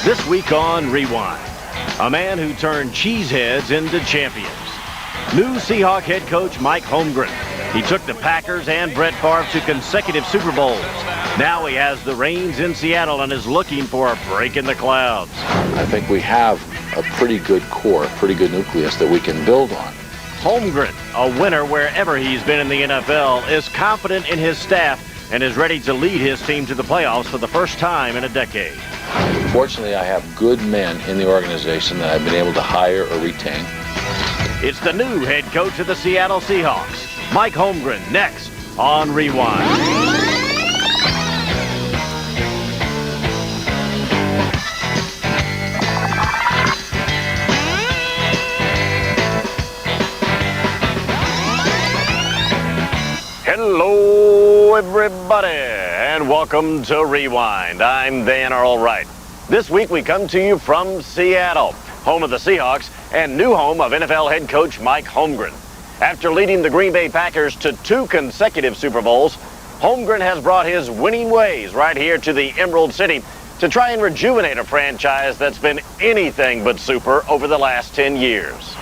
This week on Rewind, a man who turned cheeseheads into champions. New Seahawk head coach Mike Holmgren. He took the Packers and Brett Favre to consecutive Super Bowls. Now he has the reins in Seattle and is looking for a break in the clouds. I think we have a pretty good core, a pretty good nucleus that we can build on. Holmgren, a winner wherever he's been in the NFL, is confident in his staff and is ready to lead his team to the playoffs for the first time in a decade. Fortunately, I have good men in the organization that I've been able to hire or retain. It's the new head coach of the Seattle Seahawks, Mike Holmgren, next on Rewind. Hello, everybody, and welcome to Rewind. I'm Van Earl Wright. This week we come to you from Seattle, home of the Seahawks and new home of NFL head coach Mike Holmgren. After leading the Green Bay Packers to 2 consecutive Super Bowls, Holmgren has brought his winning ways right here to the Emerald City to try and rejuvenate a franchise that's been anything but super over the last 10 years.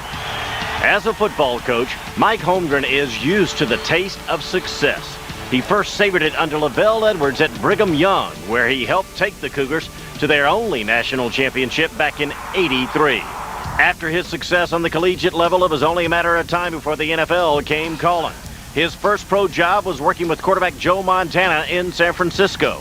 As a football coach, Mike Holmgren is used to the taste of success. He first savored it under Lavelle Edwards at Brigham Young, where he helped take the Cougars to their only national championship back in '83. After his success on the collegiate level, it was only a matter of time before the NFL came calling. His first pro job was working with quarterback Joe Montana in San Francisco.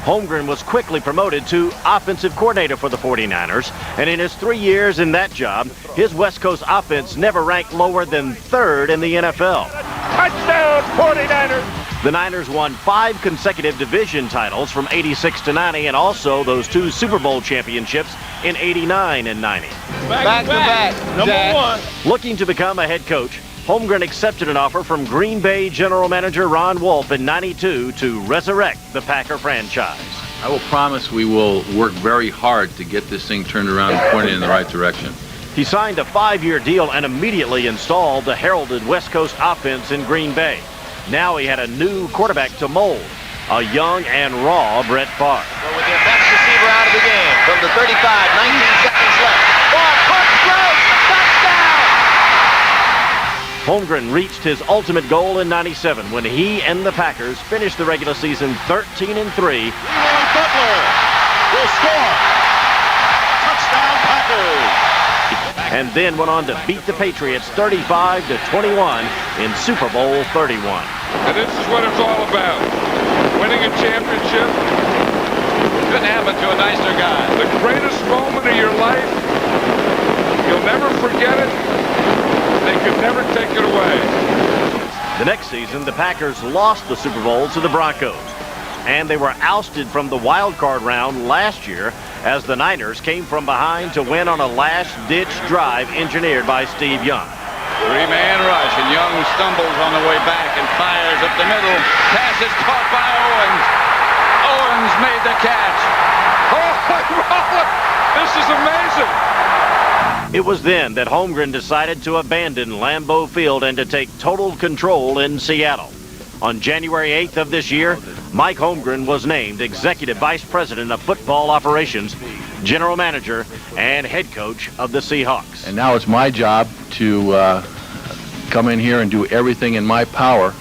Holmgren was quickly promoted to offensive coordinator for the 49ers, and in his 3 years in that job, his West Coast offense never ranked lower than 3rd in the NFL. Touchdown, 49ers! The Niners won 5 consecutive division titles from '86 to '90, and also those 2 Super Bowl championships in '89 and '90. Back to back. Number 1. Looking to become a head coach, Holmgren accepted an offer from Green Bay general manager Ron Wolf in '92 to resurrect the Packer franchise. I will promise we will work very hard to get this thing turned around and pointed in the right direction. He signed a 5-year deal and immediately installed the heralded West Coast offense in Green Bay. Now he had a new quarterback to mold, a young and raw Brett Favre. So with their best receiver out of the game, from the 35, 19 seconds left. Ball punched through, touchdown! Holmgren reached his ultimate goal in '97 when he and the Packers finished the regular season 13-3. Butler will score. Touchdown Packers! And then went on to beat the Patriots 35-21 in Super Bowl 31. And this is what it's all about. Winning a championship. Couldn't happen to a nicer guy. The greatest moment of your life. You'll never forget it. They could never take it away. The next season, the Packers lost the Super Bowl to the Broncos, and they were ousted from the wild card round last year as the Niners came from behind to win on a last-ditch drive engineered by Steve Young. 3-man rush, and Young stumbles on the way back and fires up the middle. Pass is caught by Owens. Owens made the catch. Oh, This is amazing. It was then that Holmgren decided to abandon Lambeau Field and to take total control in Seattle. On January 8th of this year, Mike Holmgren was named Executive Vice President of Football Operations, General Manager, and Head Coach of the Seahawks. And now it's my job to come in here and do everything in my power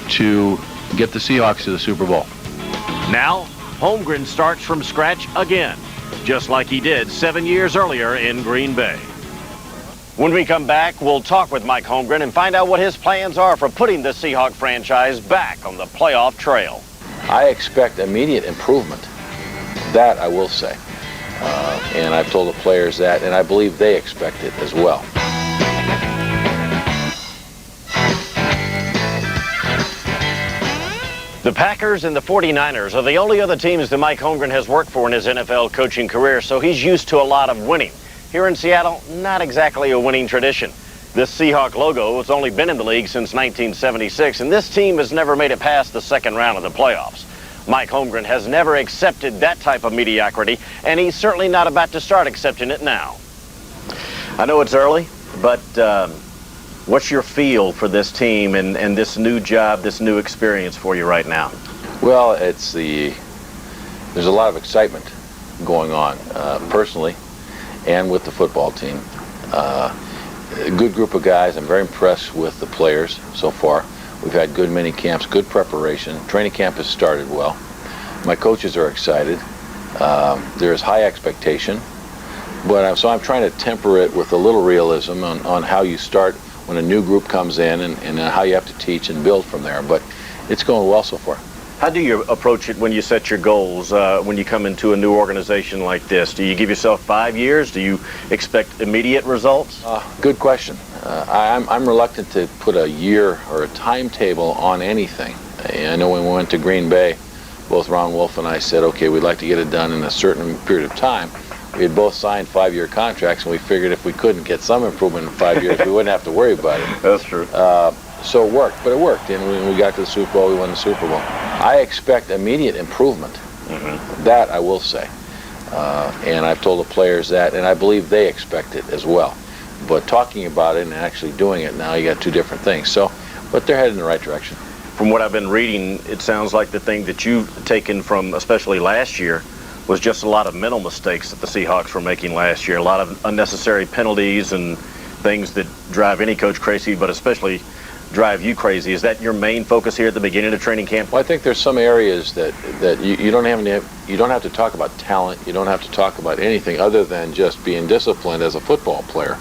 to get the Seahawks to the Super Bowl. Now, Holmgren starts from scratch again, just like he did 7 years earlier in Green Bay. When we come back, we'll talk with Mike Holmgren and find out what his plans are for putting the Seahawk franchise back on the playoff trail. I expect immediate improvement. That I will say. And I've told the players that, and I believe they expect it as well. The Packers and the 49ers are the only other teams that Mike Holmgren has worked for in his NFL coaching career, so he's used to a lot of winning. Here in Seattle, not exactly a winning tradition. This Seahawk logo has only been in the league since 1976, and this team has never made it past the second round of the playoffs. Mike Holmgren has never accepted that type of mediocrity, and he's certainly not about to start accepting it now. I know it's early, but what's your feel for this team and this new job, this new experience for you right now? Well, there's a lot of excitement. going on personally and with the football team. A good group of guys. I'm very impressed with the players so far. We've had good mini camps, good preparation. Training camp has started well. My coaches are excited. There is high expectation, but so I'm trying to temper it with a little realism on how you start when a new group comes in and how you have to teach and build from there. But it's going well so far. How do you approach it when you set your goals, when you come into a new organization like this? Do you give yourself 5 years? Do you expect immediate results? Good question. I'm reluctant to put a year or a timetable on anything. I know when we went to Green Bay, both Ron Wolf and I said, okay, we'd like to get it done in a certain period of time. We had both signed 5-year contracts, and we figured if we couldn't get some improvement in 5 years, we wouldn't have to worry about it. That's true. So it worked, but it worked. And when we got to the Super Bowl, we won the Super Bowl. I expect immediate improvement. That I will say. And I've told the players that, and I believe they expect it as well. But talking about it and actually doing it now, you got two different things. So, but they're headed in the right direction. From what I've been reading, it sounds like the thing that you've taken from, especially last year, was just a lot of mental mistakes that the Seahawks were making last year. A lot of unnecessary penalties and things that drive any coach crazy, but especially drive you crazy. Is that your main focus here at the beginning of training camp? Well, I think there's some areas that you don't have to talk about talent. You don't have to talk about anything other than just being disciplined as a football player.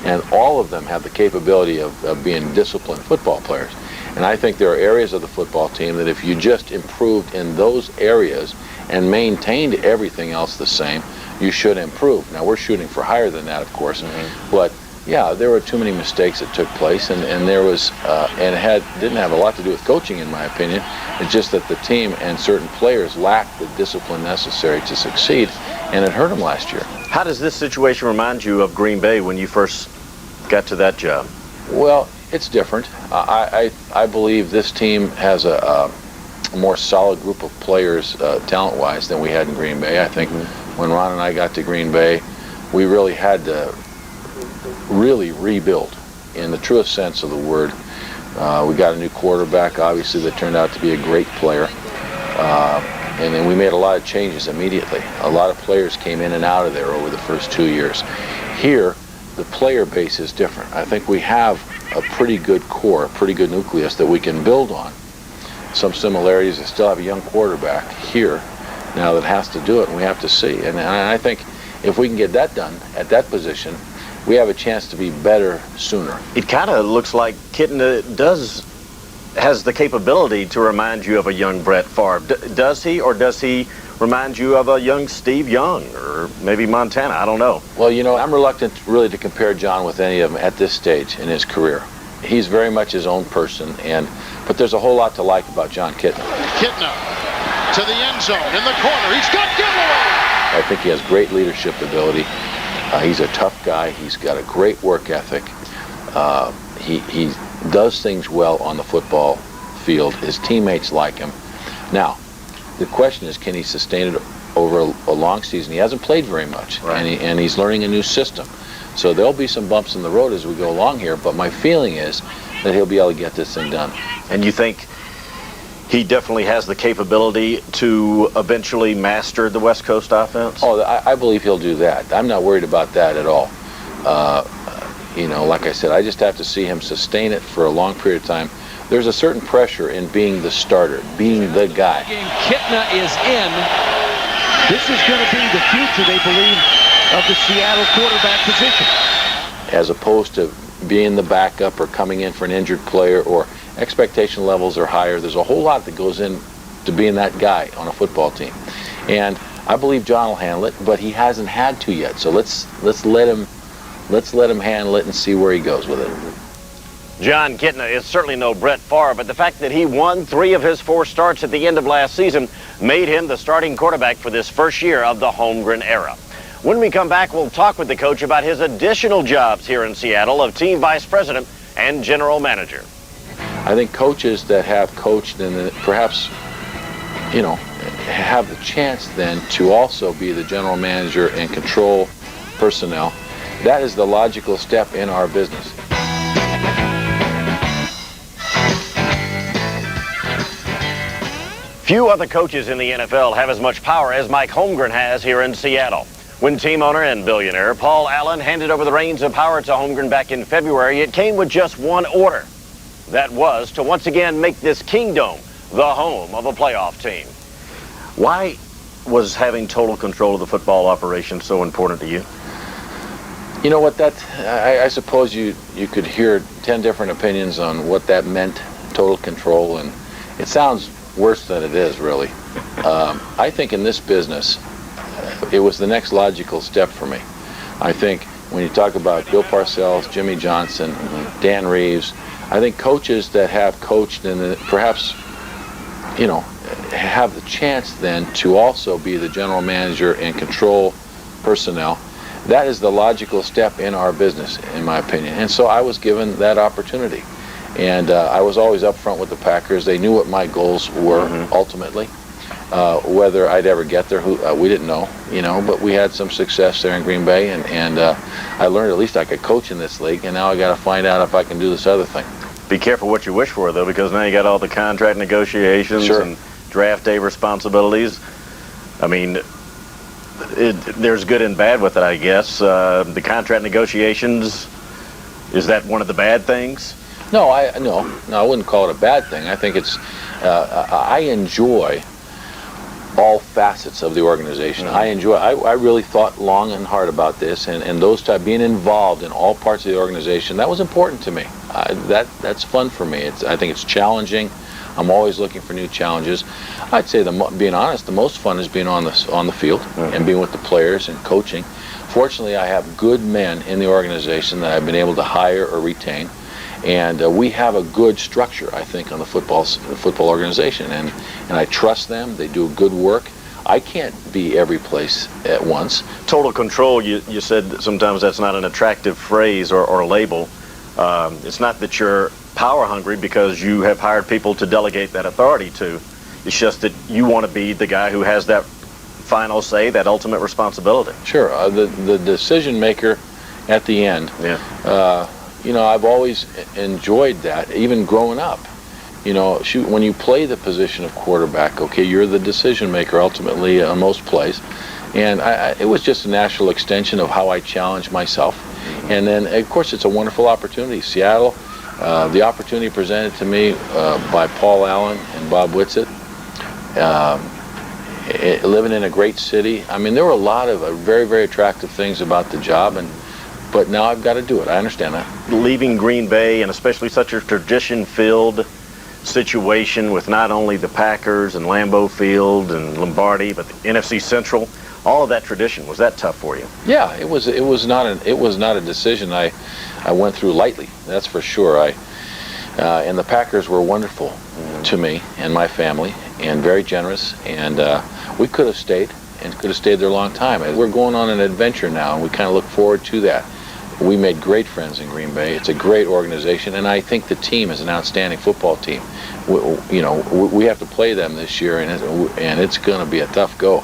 And all of them have the capability of being disciplined football players. And I think there are areas of the football team that if you just improved in those areas and maintained everything else the same, you should improve. Now, we're shooting for higher than that, of course. But yeah, there were too many mistakes that took place, and there was, and it didn't have a lot to do with coaching, in my opinion. It's just that the team and certain players lacked the discipline necessary to succeed, and it hurt them last year. How does this situation remind you of Green Bay when you first got to that job? Well, it's different. I believe this team has a more solid group of players, talent-wise, than we had in Green Bay. I think when Ron and I got to Green Bay, we really had to rebuild in the truest sense of the word. We got a new quarterback, obviously, that turned out to be a great player. And then we made a lot of changes immediately. A lot of players came in and out of there over the first 2 years. Here, the player base is different. I think we have a pretty good core, a pretty good nucleus that we can build on. Some similarities. They still have a young quarterback here now that has to do it, and we have to see. And I think if we can get that done at that position, we have a chance to be better sooner. It kind of looks like Kitten has the capability to remind you of a young Brett Favre. Does he, or does he remind you of a young Steve Young, or maybe Montana? I don't know. Well, you know, I'm reluctant really to compare John with any of them at this stage in his career. He's very much his own person, but there's a whole lot to like about John Kitna. Kitna to the end zone, in the corner. He's got Galloway. I think he has great leadership ability. He's a tough guy. He's got a great work ethic. He does things well on the football field. His teammates like him. Now, the question is, can he sustain it over a long season? He hasn't played very much, right. and he's learning a new system. So there'll be some bumps in the road as we go along here, but my feeling is that he'll be able to get this thing done. And you think he definitely has the capability to eventually master the West Coast offense? Oh, I believe he'll do that. I'm not worried about that at all. You know, like I said, I just have to see him sustain it for a long period of time. There's a certain pressure in being the starter, being the guy. Kitna is in. This is going to be the future, they believe, of the Seattle quarterback position. As opposed to being the backup or coming in for an injured player, or expectation levels are higher. There's a whole lot that goes in to being that guy on a football team. And I believe John will handle it, but he hasn't had to yet. So let's let him handle it and see where he goes with it. John Kitna is certainly no Brett Favre, but the fact that he won 3 of his 4 starts at the end of last season made him the starting quarterback for this first year of the Holmgren era. When we come back, we'll talk with the coach about his additional jobs here in Seattle of team vice president and general manager. I think coaches that have coached and perhaps, you know, have the chance then to also be the general manager and control personnel, that is the logical step in our business. Few other coaches in the NFL have as much power as Mike Holmgren has here in Seattle. When team owner and billionaire Paul Allen handed over the reins of power to Holmgren back in February, it came with just one order. That was to once again make this kingdom the home of a playoff team. Why was having total control of the football operation so important to you? You know what, I suppose you could hear 10 different opinions on what that meant, total control, and it sounds worse than it is, really. I think in this business, it was the next logical step for me. I think when you talk about Bill Parcells, Jimmy Johnson, Dan Reeves, I think coaches that have coached and perhaps, you know, have the chance then to also be the general manager and control personnel, that is the logical step in our business, in my opinion. And so I was given that opportunity. And I was always up front with the Packers. They knew what my goals were, ultimately. Whether I'd ever get there, we didn't know, you know, but we had some success there in Green Bay, and I learned at least I could coach in this league, and now I got to find out if I can do this other thing. Be careful what you wish for, though, because now you got all the contract negotiations and draft day responsibilities. I mean, there's good and bad with it, I guess. The contract negotiations, is that one of the bad things? No, I wouldn't call it a bad thing. I think it's, I enjoy all facets of the organization. I really thought long and hard about this, and being involved in all parts of the organization, that was important to me. That's fun for me. I think it's challenging. I'm always looking for new challenges. I'd say, being honest, the most fun is being on the field and being with the players and coaching. Fortunately, I have good men in the organization that I've been able to hire or retain. And we have a good structure, I think, on the football organization, and I trust them. They do good work. I can't be every place at once. Total control, you said sometimes that's not an attractive phrase or label. It's not that you're power hungry because you have hired people to delegate that authority to. It's just that you want to be the guy who has that final say, that ultimate responsibility. Sure, the decision maker at the end. Yeah. You know, I've always enjoyed that, even growing up. You know, when you play the position of quarterback, okay, you're the decision maker ultimately on most plays. And it was just a natural extension of how I challenge myself. And then, of course, it's a wonderful opportunity. Seattle, the opportunity presented to me by Paul Allen and Bob Whitsitt, living in a great city. I mean, there were a lot of very, very attractive things about the job, but now I've got to do it. I understand that. Leaving Green Bay, and especially such a tradition-filled situation with not only the Packers and Lambeau Field and Lombardi, but the NFC Central, all of that tradition, was that tough for you? Yeah, it was not a decision I went through lightly. That's for sure. And the Packers were wonderful to me and my family, and very generous. And we could have stayed there a long time. We're going on an adventure now, and we kind of look forward to that. We made great friends in Green Bay. It's a great organization, and I think the team is an outstanding football team. We have to play them this year, and it's going to be a tough go.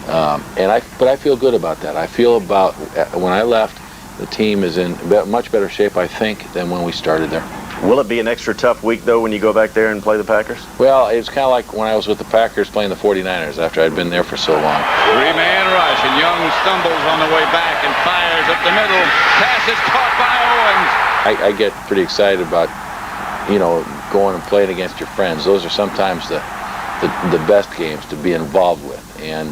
But I feel good about that. I feel about when I left, the team is in much better shape, I think, than when we started there. Will it be an extra tough week, though, when you go back there and play the Packers? Well, it's kind of like when I was with the Packers playing the 49ers after I'd been there for so long. Three-man rush, and Young stumbles on the way back and fires up the middle. Pass is caught by Owens. I get pretty excited about, going and playing against your friends. Those are sometimes the best games to be involved with. And,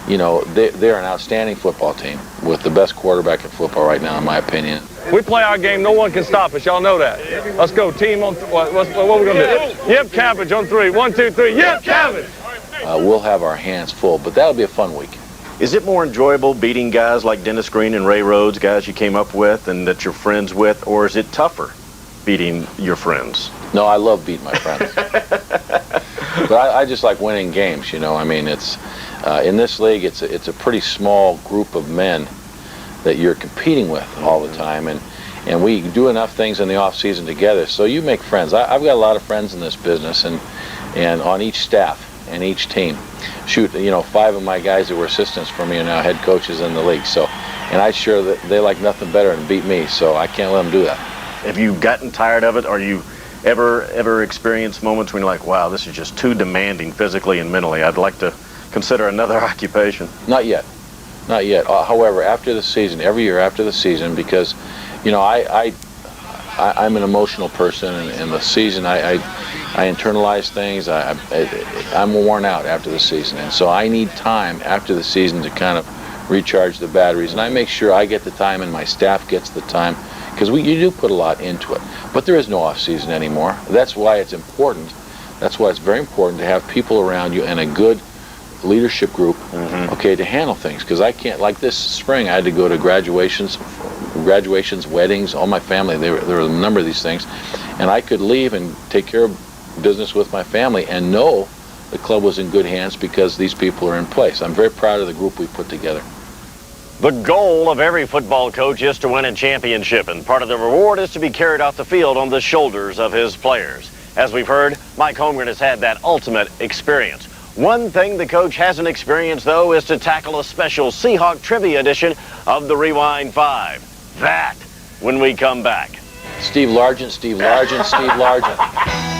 they're an outstanding football team with the best quarterback in football right now, in my opinion. We play our game. No one can stop us. Y'all know that. Let's go. Team on what are we going to do? Yep, cabbage on three. 1, 2, 3. Yep, cabbage. We'll have our hands full, but that'll be a fun week. Is it more enjoyable beating guys like Dennis Green and Ray Rhodes, guys you came up with and that you're friends with, or is it tougher beating your friends? No, I love beating my friends. But I just like winning games, I mean, it's in this league, it's a pretty small group of men that you're competing with all the time, and we do enough things in the off season together, so you make friends. I've got a lot of friends in this business, and on each staff and each team. 5 of my guys that were assistants for me are now head coaches in the league, so, and I'm sure that they like nothing better than beat me, so I can't let them do that. Have you gotten tired of it? Are you Ever experience moments when you're like, wow, this is just too demanding physically and mentally? I'd like to consider another occupation. Not yet. Not yet. However, after the season, every year after the season, because, you know, I'm an emotional person, and in the season I internalize things. I'm worn out after the season, and so I need time after the season to kind of recharge the batteries, and I make sure I get the time and my staff gets the time, because you do put a lot into it. But there is no off season anymore. That's why it's important. That's why it's very important to have people around you and a good leadership group, okay, to handle things. Because I can't, like this spring, I had to go to graduations, weddings, all my family, there were a number of these things, and I could leave and take care of business with my family and know the club was in good hands because these people are in place. I'm very proud of the group we put together. The goal of every football coach is to win a championship, and part of the reward is to be carried off the field on the shoulders of his players. As we've heard, Mike Holmgren has had that ultimate experience. One thing the coach hasn't experienced, though, is to tackle a special Seahawk trivia edition of the Rewind 5. That when we come back. Steve Largent, Steve Largent, Steve Largent.